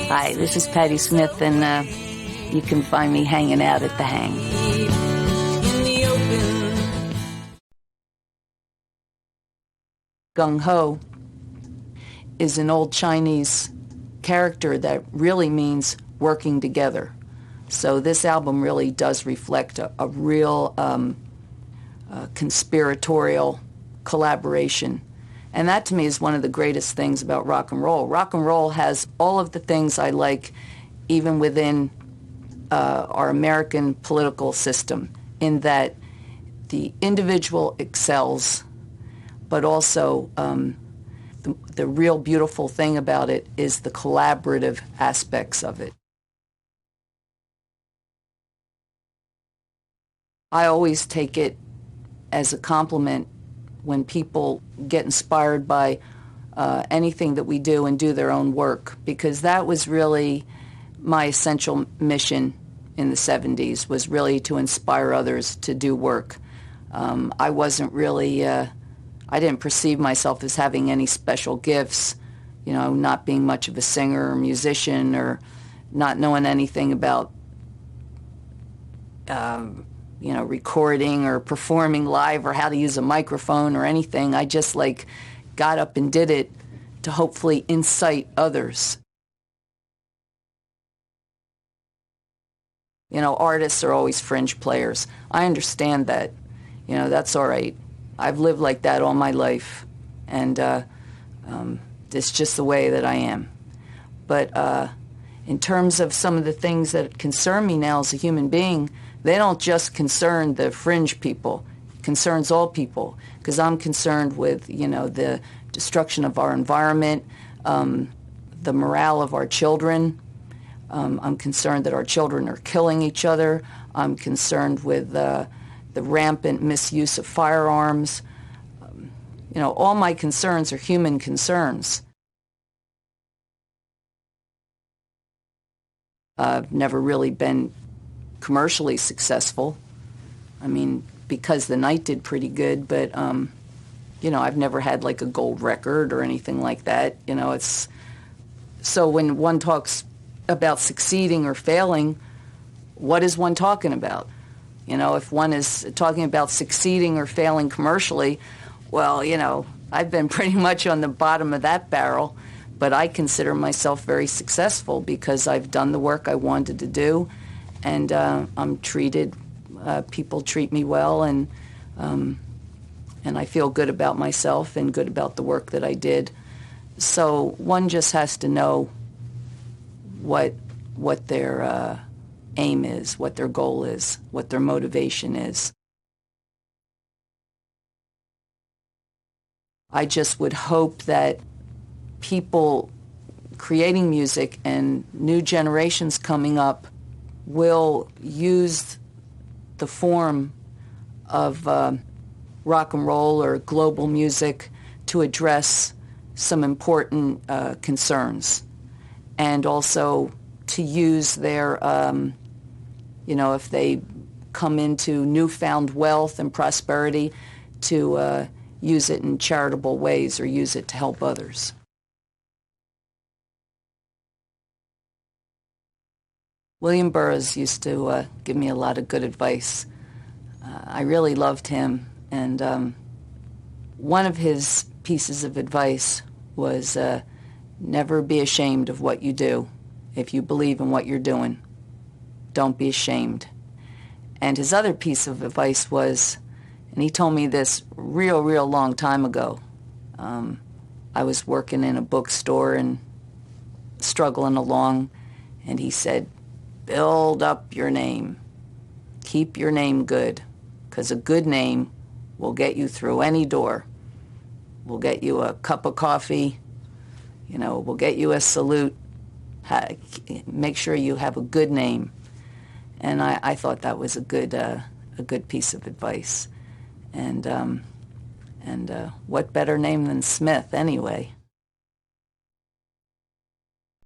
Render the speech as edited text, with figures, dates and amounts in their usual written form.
Hi, this is Patti Smith, and you can find me hanging out at the Hang. Gung Ho is an old Chinese character that really means working together. So this album really does reflect a real conspiratorial collaboration. And that to me is one of the greatest things about rock and roll. Rock and roll has all of the things I like even within our American political system, in that the individual excels, but also the real beautiful thing about it is the collaborative aspects of it. I always take it as a compliment when people get inspired by anything that we do and do their own work, because that was really my essential mission in the 70s, was really to inspire others to do work. I wasn't really, I didn't perceive myself as having any special gifts, you know, not being much of a singer or musician, or not knowing anything about you know, recording or performing live or how to use a microphone or anything. I just got up and did it to hopefully incite others. You know, artists are always fringe players. I understand that. You know, that's all right. I've lived like that all my life, and it's just the way that I am. But in terms of some of the things that concern me now as a human being, they don't just concern the fringe people. It concerns all people, because I'm concerned with, you know, the destruction of our environment, the morale of our children. I'm concerned that our children are killing each other. I'm concerned with the rampant misuse of firearms. You know, all my concerns are human concerns. I've never really been commercially successful. I mean, Because the Night did pretty good, but you know, I've never had like a gold record or anything like that. You know, it's so when one talks about succeeding or failing, what is one talking about? You know, if one is talking about succeeding or failing commercially, well, you know, I've been pretty much on the bottom of that barrel, but I consider myself very successful because I've done the work I wanted to do, and I'm treated, people treat me well, and I feel good about myself and good about the work that I did. So one just has to know what their aim is, what their goal is, what their motivation is. I just would hope that people creating music and new generations coming up will use the form of rock and roll or global music to address some important concerns, and also to use their, you know, if they come into newfound wealth and prosperity, to use it in charitable ways or use it to help others. William Burroughs used to give me a lot of good advice. I really loved him, and one of his pieces of advice was never be ashamed of what you do. If you believe in what you're doing, don't be ashamed. And his other piece of advice was, and he told me this real long time ago. I was working in a bookstore and struggling along, and he said, build up your name. Keep your name good, because a good name will get you through any door. Will get you a cup of coffee, you know, will get you a salute. Make sure you have a good name. And I thought that was a good piece of advice. And what better name than Smith anyway?